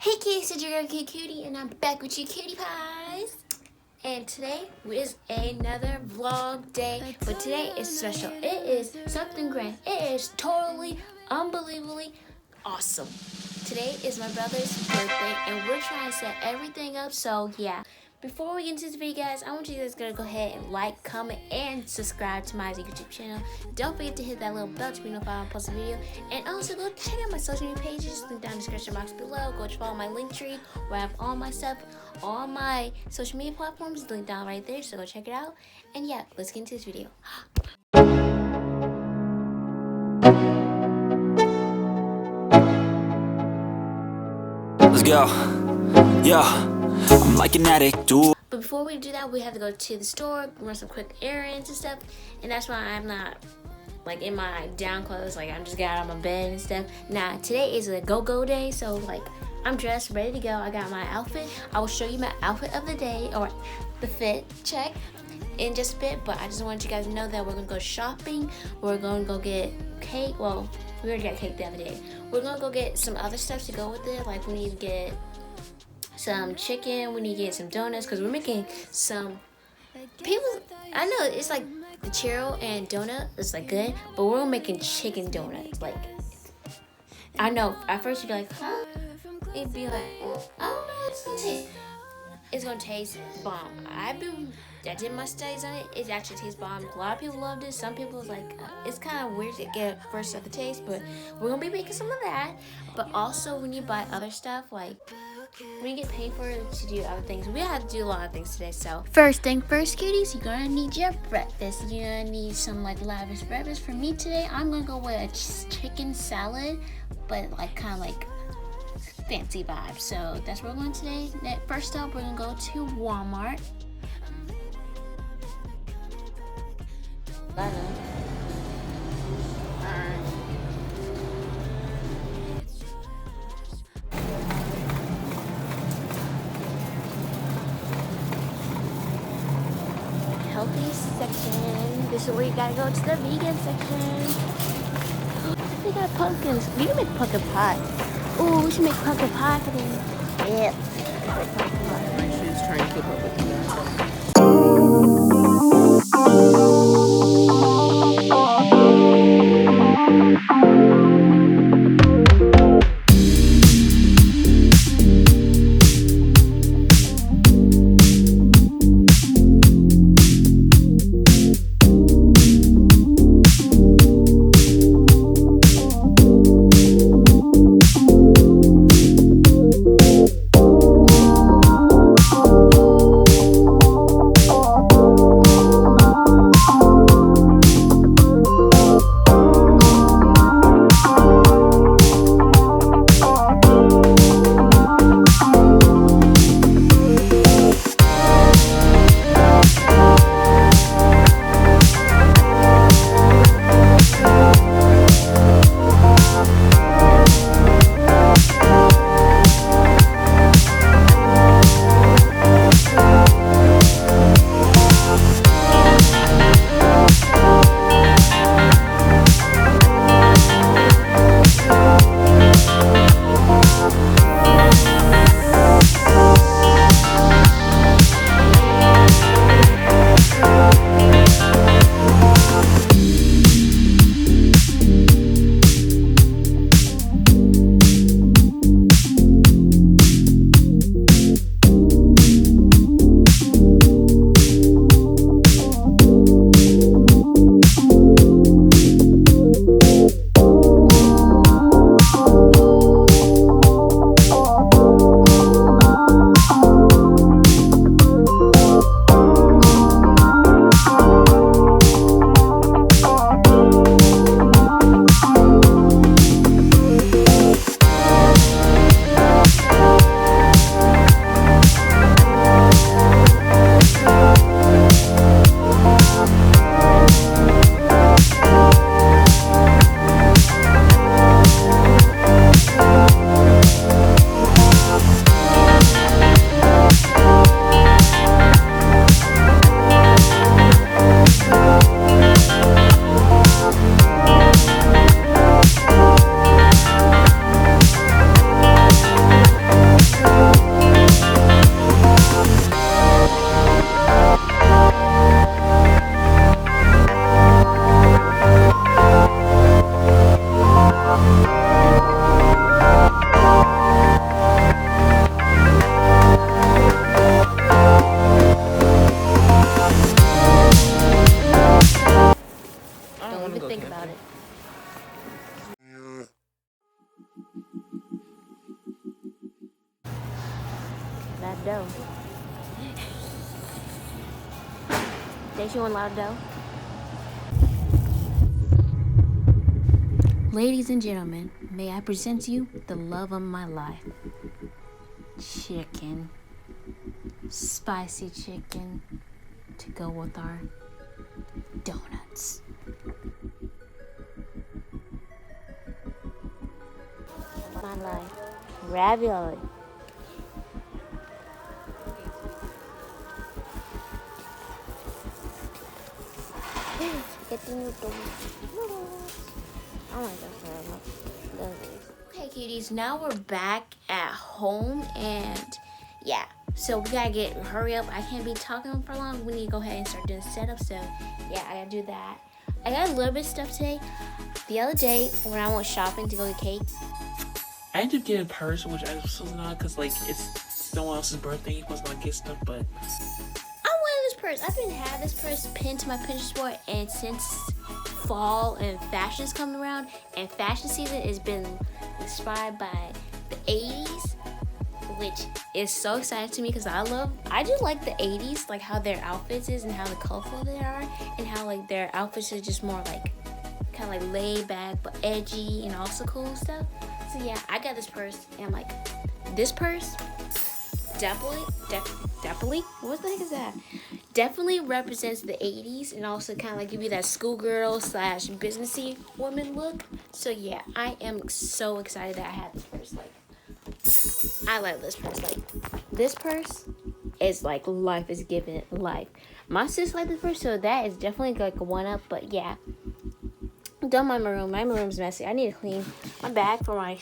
Hey kids, it's your girl Kpcutie, and I'm back with you cutie pies. And today is another vlog day, but today is special. It is something grand. It is totally, unbelievably awesome. Today is my brother's birthday, and we're trying to set everything up, so yeah. Before we get into this video, guys, I want you guys to go ahead and like, comment, and subscribe to my YouTube channel. Don't forget to hit that little bell to be notified when I post a video. And also go check out my social media pages. Link down in the description box below. Go follow my linktree where I have all my stuff, all my social media platforms. Link down right there, so go check it out. And yeah, let's get into this video. Let's go. Yeah, I'm like an addict, dude. But before we do that, we have to go to the store, run some quick errands and stuff. And that's why I'm not like in my down clothes, like I'm just got out of my bed and stuff. Now today is a go-go day, so like I'm dressed, ready to go. I got my outfit. I will show you my outfit of the day, or the fit check, in just a bit. But I just wanted you guys to know that we're gonna go shopping. We're gonna go get cake. Well, we already got cake the other day. We're gonna go get some other stuff to go with it. Like we need to get some chicken, we need to get some donuts, because we're making some people. I know it's like the churro and donut is like good, but we're making chicken donuts. Like, I know at first you'd be like, huh? It'd be like, I don't know, it's gonna taste bomb. I did my studies on it. It actually tastes bomb. A lot of people loved it. Some people was like, it's kind of weird to get first of the taste, but we're gonna be making some of that. But also when you buy other stuff, like when you get paid for it to do other things, we have to do a lot of things today. So first thing first, cuties, you're gonna need your breakfast. You're gonna need some like lavish breakfast. For me today, I'm gonna go with a chicken salad, but like kind of like fancy vibe. So that's where we're going today. First up, we're gonna go to Walmart. Healthy section. This is where you gotta go to the vegan section. They got pumpkins. We can make pumpkin pie. Ooh, we should make pumpkin pie for them. Yeah. My shoes trying to keep up with you guys. of dough. Don't you want a lot of dough? Ladies and gentlemen, may I present to you the love of my life. Chicken. Spicy chicken to go with our donuts. My life. Ravioli. Get the noodles. Oh my gosh, okay, cuties, now we're back at home, and yeah, so we gotta hurry up. I can't be talking for long. We need to go ahead and start doing setup. So yeah, I gotta do that. I got a little bit of stuff today. The other day when I went shopping to go get cake, I ended up getting a purse, which I was so not because like it's someone else's birthday. You must not get stuff, but I wanted this purse. I've been having this purse pinned to my Pinterest board, and since fall and fashion is coming around, and fashion season has been inspired by the 80s, which is so exciting to me because I just like the 80s, like how their outfits is and how the colorful they are, and how like their outfits is just more like kind of like laid back but edgy and also cool and stuff. So yeah, I got this purse, and I'm like, this purse definitely, what the heck is that? Definitely represents the 80s and also kind of like give you that schoolgirl / businessy woman look. So yeah, I am so excited that I have this purse. Like, I like this purse. Like, this purse is like life is giving it life. My sis like this purse, so that is definitely like a one up. But yeah, don't mind my room. My room's messy. I need to clean my bag for my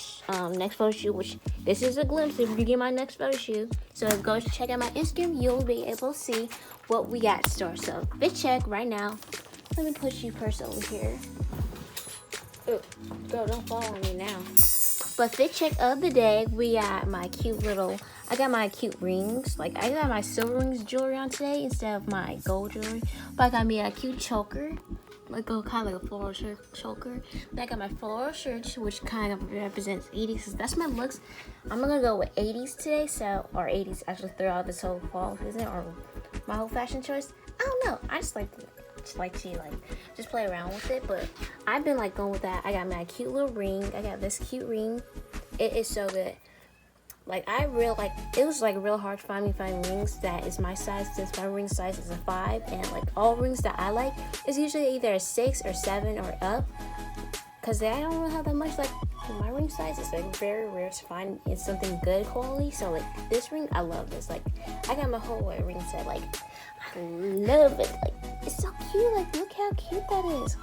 next photo shoot, which this is a glimpse if you get my next photo shoot. So go check out my Instagram. You'll be able to see what we got in store. So fit check right now. Let me put you purse over here. Ooh, girl, don't fall on me now. But fit check of the day, we got my cute little, I got my cute rings. Like, I got my silver rings jewelry on today instead of my gold jewelry. But I got me a cute choker. Like a kind of like a floral choker. Then I got my floral shirt, which kind of represents 80s. That's my looks. I'm gonna go with 80s today, so or 80s actually throughout this whole fall season or my whole fashion choice. I don't know. I just like to play around with it. But I've been like going with that. I got my cute little ring. I got this cute ring. It is so good. Like, it was like real hard to find rings that is my size, since my ring size is a 5, and like all rings that I like is usually either a 6 or 7 or up, because I don't really have that much. Like, my ring size is like very rare to find in something good quality. So like this ring, I love this. Like, I got my whole ring set. Like, I love it. Like, it's so cute. Like, look how cute that is.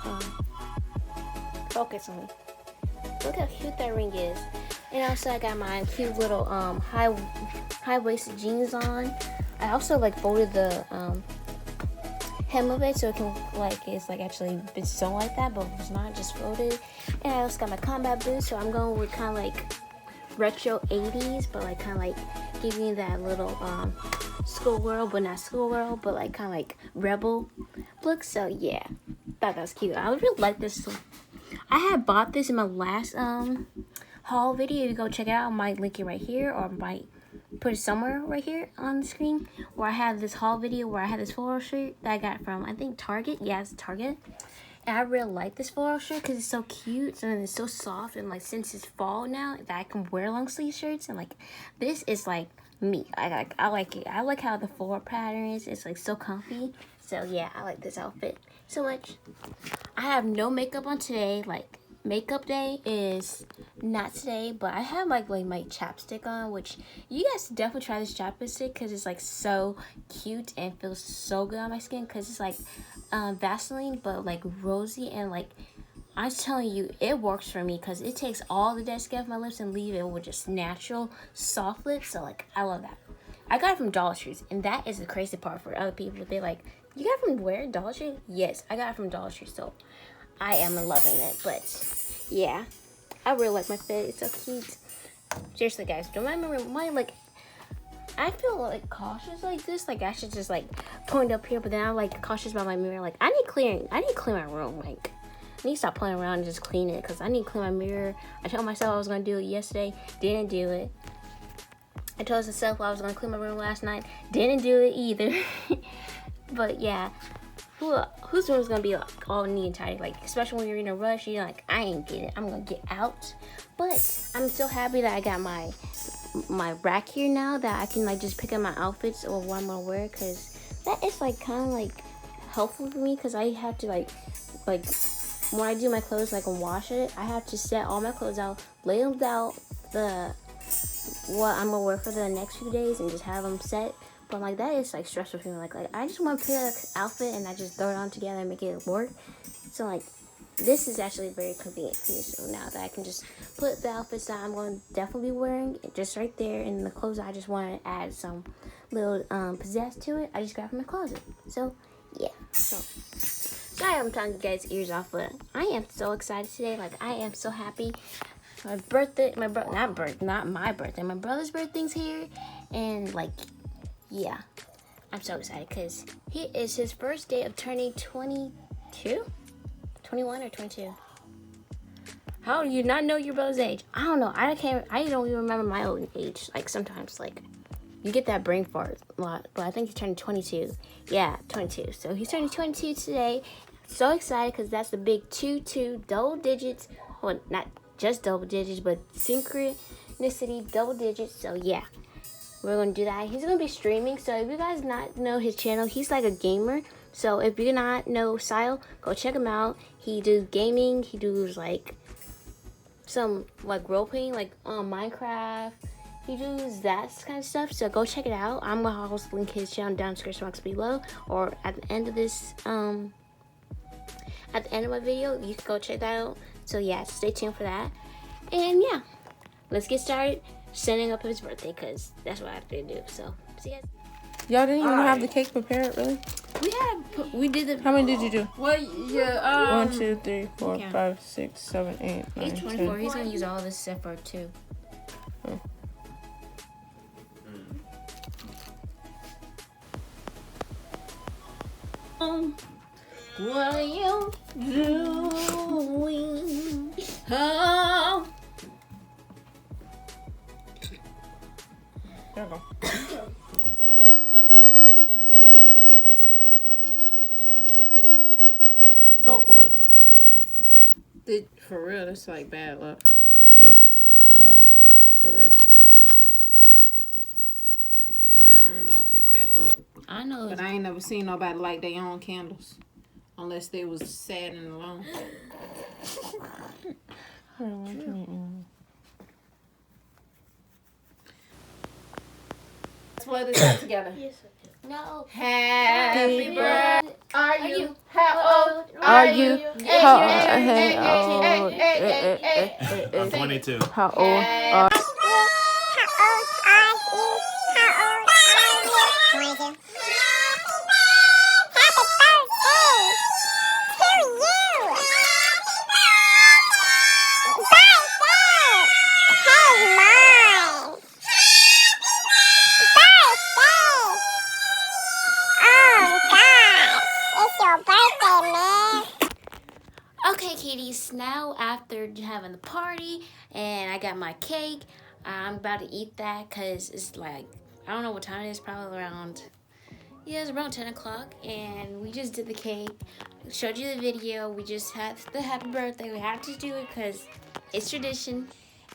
Focus on me. Look how cute that ring is. And also I got my cute little high-waisted jeans on. I also like folded the hem of it so it can it's actually been sewn like that, but it's not just folded. And I also got my combat boots, so I'm going with kind of like retro 80s, but like kind of like giving you that little schoolgirl, but not schoolgirl, but like kind of like rebel look. So yeah, thought that was cute. I would really like this. I had bought this in my last haul video. You go check it out. I might link it right here, or I might put it somewhere right here on the screen, where I have this haul video where I had this floral shirt that I got from, I think, Target. Yeah, it's Target. And I really like this floral shirt because it's so cute and it's so soft, and like since it's fall now, that I can wear long sleeve shirts, and like this is like me. I like it. I like how the floral pattern is. It's like so comfy. So yeah, I like this outfit so much. I have no makeup on today. Like, makeup day is not today, but I have like my chapstick on, which you guys definitely try this chapstick because it's like so cute and feels so good on my skin, because it's like Vaseline but like rosy, and like I'm telling you, it works for me because it takes all the dead skin off my lips and leave it with just natural soft lips. So like, I love that. I got it from Dollar Tree, and that is the crazy part for other people. They like, you got it from where? Dollar Tree? Yes, I got it from Dollar Tree, so I am loving it. But yeah, I really like my fit. It's so cute. Seriously, guys, don't mind my like. I feel like cautious like this. Like, I should just like point up here, but then I'm like cautious about my mirror. Like, I need to clean my room. Like, I need to stop playing around and just clean it, because I need to clean my mirror. I told myself I was gonna do it yesterday, didn't do it. I told myself I was gonna clean my room last night. Didn't do it either. But yeah, whose room is gonna be like all neat and tidy? Like, especially when you're in a rush, you're like, I ain't get it. I'm gonna get out. But I'm so happy that I got my rack here now that I can like just pick up my outfits or what I'm gonna wear, because that is like kind of like helpful for me, because I have to like when I do my clothes, like and wash it, I have to set all my clothes out, lay them out what I'm gonna wear for the next few days, and just have them set. But like that is like stressful for me. Like I just want to pick an outfit and I just throw it on together and make it work. So like this is actually very convenient for me. So now that I can just put the outfits that I'm going to definitely be wearing just right there, and the clothes I just want to add some little pizzazz to it, I just grab from my closet. So yeah. So sorry I'm talking you guys' ears off, but I am so excited today. Like I am so happy. My birthday, not my birthday, my brother's birthday's here, and like, yeah, I'm so excited because he is his first day of turning 22, 21 or 22. How do you not know your brother's age? I don't know. I don't even remember my own age. Like sometimes, like you get that brain fart a lot, but I think he's turning 22. Yeah, 22. So he's turning 22 today. So excited because that's the big 22 double digits. Well, not just double digits, but synchronicity double digits. So yeah, we're gonna do that. He's gonna be streaming, so if you guys not know his channel, he's like a gamer. So if you not know Sile, go check him out. He does gaming. He does like some like role playing, like Minecraft. He does that kind of stuff. So go check it out. I'm gonna also link his channel down in the description box below, or at the end of this at the end of my video, you can go check that out. So yeah, stay tuned for that. And yeah, let's get started setting up his birthday, because that's what I have to do. So see you guys. Y'all didn't even have the cake prepared, really? We did the. How many did you do? Well, yeah. 1, 2, 3, 4, Okay. 5, 6, 7, 8, 9, 824. 10. He's gonna use all this except for 2. What are you doing? Oh. There we go. Go away. For real, it's like bad luck. Really? Yeah. For real. No, I don't know if it's bad luck. I know. But I ain't never seen nobody light their own candles. Unless they was sad and alone. Let's play this out together. No. Happy birthday. Are you? How old Are you? How I'm 22. How old are Okay, kitties, now after having the party and I got my cake, I'm about to eat that because it's like, I don't know what time it is, probably around, yeah, it's around 10 o'clock, and we just did the cake, showed you the video, we just had the happy birthday, we had to do it because it's tradition,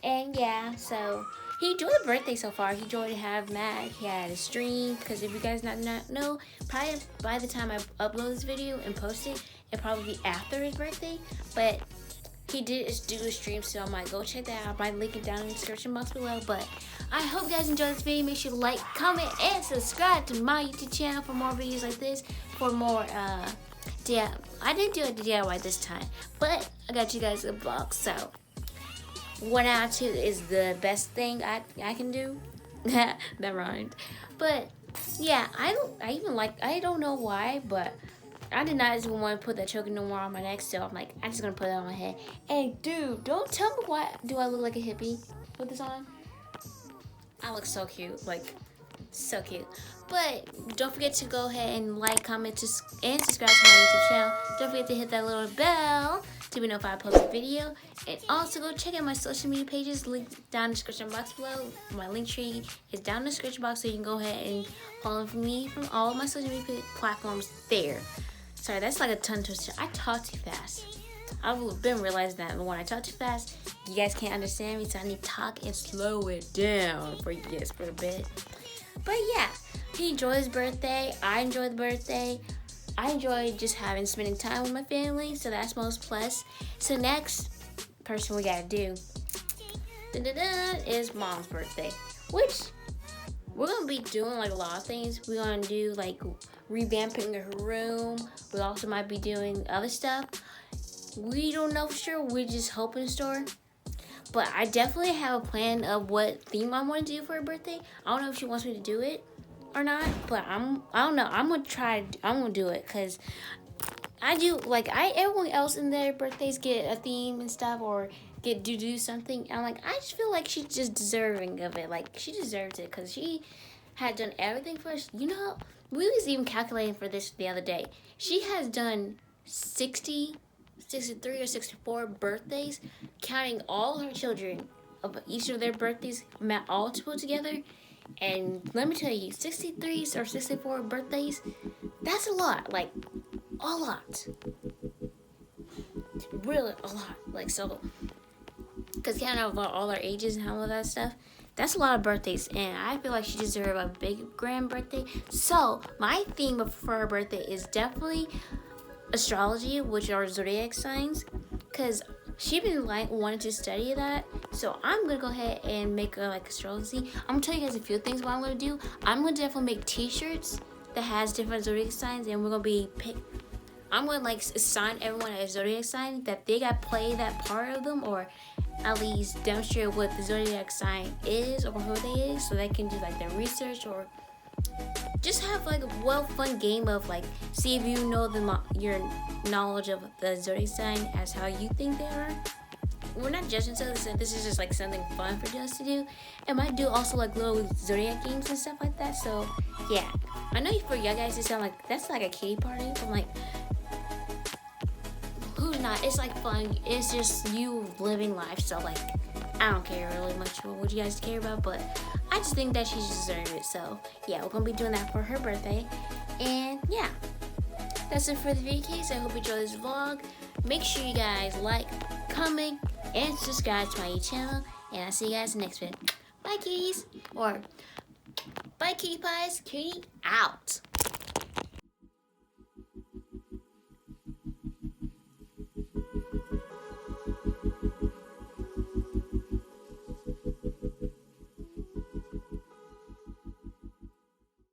and yeah, so he enjoyed the birthday so far. He enjoyed to have Matt. He had a stream, because if you guys not know, probably by the time I upload this video and post it, it'll probably be after his birthday. But he did do a stream, so I might go check that out. I might link it down in the description box below. But I hope you guys enjoyed this video. Make sure to like, comment, and subscribe to my YouTube channel for more videos like this. For more DIY. I didn't do a DIY this time, but I got you guys a box, so 1 out of 2 is the best thing I can do. That rhymed. But yeah, I don't know why, but I did not even want to put that choker no more on my neck, so I'm like, I'm just gonna put it on my head. And dude, don't tell me why do I look like a hippie with this on? I look so cute, like so cute. But don't forget to go ahead and like, comment, and subscribe to my YouTube channel. Don't forget to hit that little bell to be notified I post a video. And also go check out my social media pages, linked down in the description box below. My link tree is down in the description box, so you can go ahead and follow me from all of my social media platforms there. Sorry, that's like a tongue twister. I talk too fast. I've been realizing that when I talk too fast, you guys can't understand me, so I need to talk and slow it down for you guys for a bit. But yeah, he enjoyed his birthday. I enjoyed the birthday. I enjoyed just spending time with my family, so that's most plus. So next person we gotta do is Mom's birthday, which we're gonna be doing like a lot of things. We're gonna do like revamping her room. We also might be doing other stuff. We don't know for sure. We're just hoping store. But I definitely have a plan of what theme I want to do for her birthday. I don't know if she wants me to do it or not, but I don't know. I'm gonna do it because I do like everyone else in their birthdays get a theme and stuff or get to do something. I'm like, I just feel like she's just deserving of it. Like she deserves it because she had done everything for us. You know, we was even calculating for this the other day. She has done 63 or 64 birthdays, counting all her children of each of their birthdays, all to put together. And let me tell you, 63 or 64 birthdays, that's a lot. Like, a lot. Really a lot. Like, so, because counting out all our ages and all of that stuff, that's a lot of birthdays. And I feel like she deserves a big, grand birthday. So, my theme for her birthday is definitely astrology, which are zodiac signs, because she been like wanting to study that. So I'm gonna go ahead and make a like astrology. I'm gonna tell you guys a few things what I'm gonna do. I'm gonna definitely make t-shirts that has different zodiac signs, and we're gonna be I'm gonna like assign everyone a zodiac sign that they got play that part of them, or at least demonstrate what the zodiac sign is or who they is, so they can do like their research or just have like a fun game of like see if you know your knowledge of the zodiac sign as how you think they are. We're not judging, so this is just like something fun for us to do. And might do also like little zodiac games and stuff like that. So yeah, I know for you guys it sound like that's like a kitty party. I'm like, who's not? It's like fun. It's just you living life. So like, I don't care really much what you guys care about, but I just think that she deserves it. So yeah, we're gonna be doing that for her birthday. And yeah, that's it for the video, guys. I hope you enjoyed this vlog. Make sure you guys like, comment, and subscribe to my YouTube channel. And I'll see you guys in the next video. Bye, kitties. Or bye, cutie pies. Cutie out.